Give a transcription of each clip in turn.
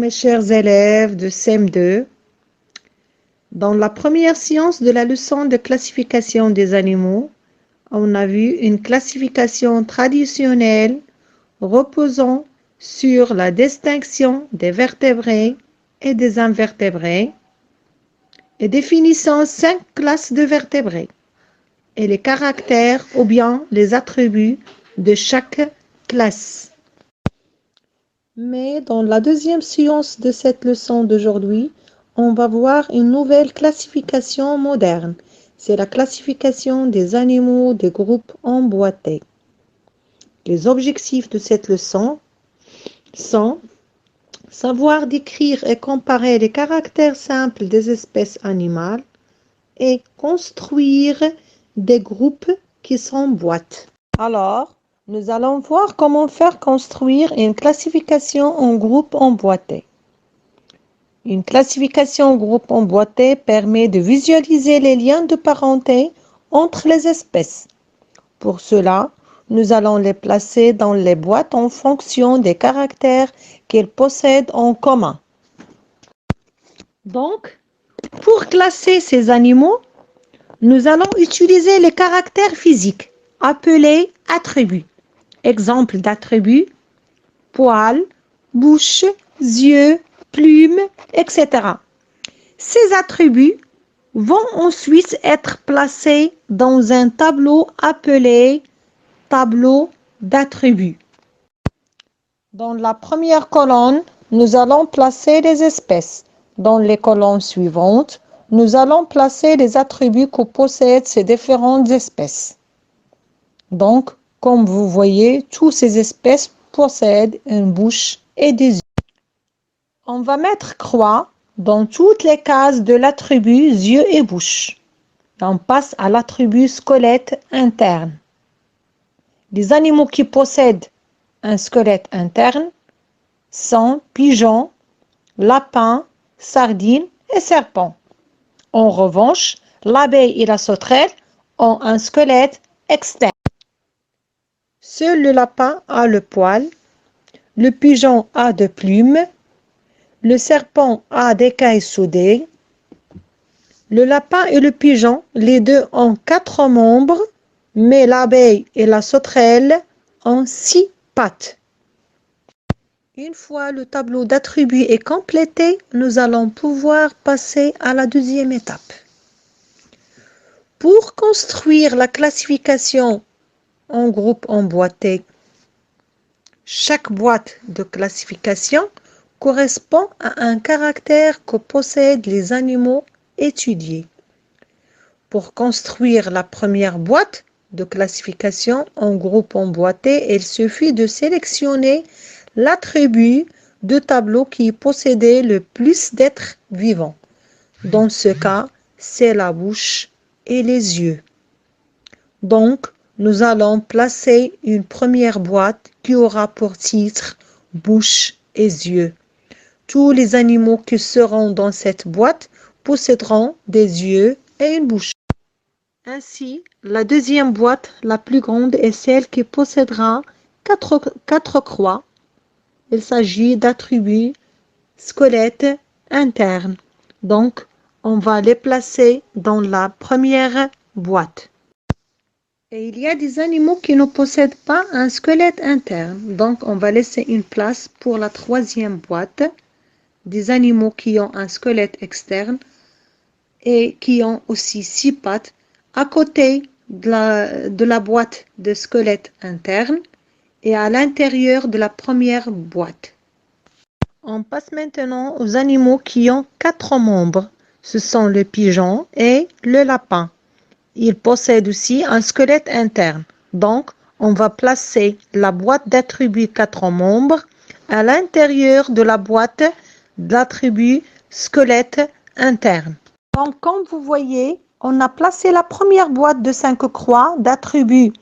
mes chers élèves de CM2. Dans la première séance de la leçon de classification des animaux, on a vu une classification traditionnelle reposant sur la distinction des vertébrés et des invertébrés et définissant 5 classes de vertébrés et les caractères ou bien les attributs de chaque classe. Mais dans la deuxième séance de cette leçon d'aujourd'hui, on va voir une nouvelle classification moderne. C'est la classification des animaux des groupes emboîtés. Les objectifs de cette leçon sont savoir décrire et comparer les caractères simples des espèces animales et construire des groupes qui s'emboîtent. Alors, nous allons voir comment faire construire une classification en groupe emboîté. Une classification en groupe emboîté permet de visualiser les liens de parenté entre les espèces. Pour cela, nous allons les placer dans les boîtes en fonction des caractères qu'elles possèdent en commun. Donc, pour classer ces animaux, nous allons utiliser les caractères physiques appelés attributs. Exemple d'attributs, poils, bouche, yeux, plumes, etc. Ces attributs vont ensuite être placés dans un tableau appelé tableau d'attributs. Dans la première colonne, nous allons placer les espèces. Dans les colonnes suivantes, nous allons placer les attributs que possèdent ces différentes espèces. Donc, comme vous voyez, toutes ces espèces possèdent une bouche et des yeux. On va mettre croix dans toutes les cases de l'attribut yeux et bouche. On passe à l'attribut squelette interne. Les animaux qui possèdent un squelette interne sont pigeons, lapins, sardines et serpents. En revanche, l'abeille et la sauterelle ont un squelette externe. Seul le lapin a le poil, le pigeon a des plumes, le serpent a des écailles soudées, le lapin et le pigeon, les deux ont 4 membres, mais l'abeille et la sauterelle ont 6 pattes. Une fois le tableau d'attributs est complété, nous allons pouvoir passer à la deuxième étape. Pour construire la classification en groupe emboîté, chaque boîte de classification correspond à un caractère que possèdent les animaux étudiés. Pour construire la première boîte de classification en groupe emboîté, il suffit de sélectionner l'attribut de tableau qui possédait le plus d'êtres vivants. Dans ce cas, c'est la bouche et les yeux. Donc, nous allons placer une première boîte qui aura pour titre bouche et yeux. Tous les animaux qui seront dans cette boîte posséderont des yeux et une bouche. Ainsi, la deuxième boîte, la plus grande, est celle qui possédera 4 croix. Il s'agit d'attributs squelette interne. Donc, on va les placer dans la première boîte. Et il y a des animaux qui ne possèdent pas un squelette interne. Donc, on va laisser une place pour la troisième boîte. Des animaux qui ont un squelette externe et qui ont aussi 6 pattes à côté de la boîte de squelette interne et à l'intérieur de la première boîte. On passe maintenant aux animaux qui ont 4 membres. Ce sont le pigeon et le lapin. Ils possèdent aussi un squelette interne. Donc, on va placer la boîte d'attributs 4 membres à l'intérieur de la boîte d'attributs squelette interne. Donc, comme vous voyez, on a placé la première boîte de 5 croix d'attributs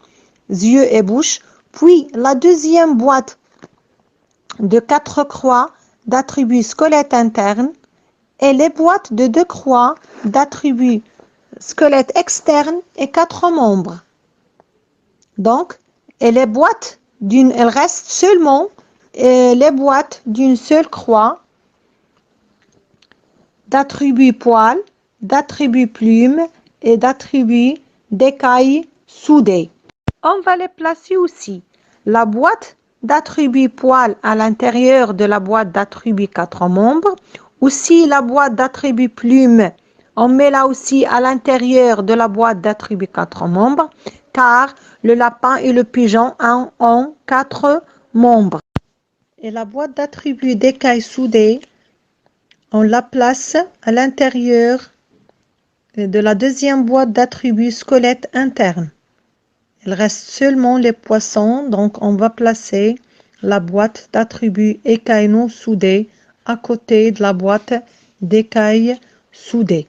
yeux et bouche, puis la deuxième boîte de 4 croix d'attributs squelette interne et les boîtes de 2 croix d'attributs squelette externe et 4 membres. Donc, et les boîtes il reste seulement les boîtes d'une seule croix d'attributs poils, d'attributs plumes et d'attributs d'écailles soudées. On va les placer aussi. La boîte d'attributs poils à l'intérieur de la boîte d'attributs 4 membres. Aussi la boîte d'attributs plumes, on met là aussi à l'intérieur de la boîte d'attributs 4 membres, car le lapin et le pigeon ont 4 membres. Et la boîte d'attributs d'écailles soudées, on la place à l'intérieur de la deuxième boîte d'attributs squelette interne. Il reste seulement les poissons, donc on va placer la boîte d'attributs écailles non soudées à côté de la boîte d'écailles soudées.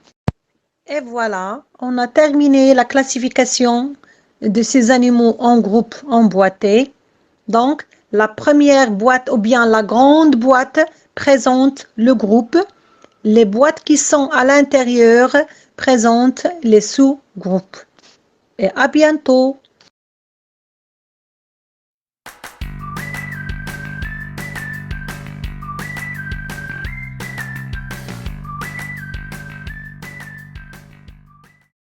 Et voilà, on a terminé la classification de ces animaux en groupe emboîtés. Donc, la première boîte ou bien la grande boîte présente le groupe. Les boîtes qui sont à l'intérieur présentent les sous-groupes. Et à bientôt!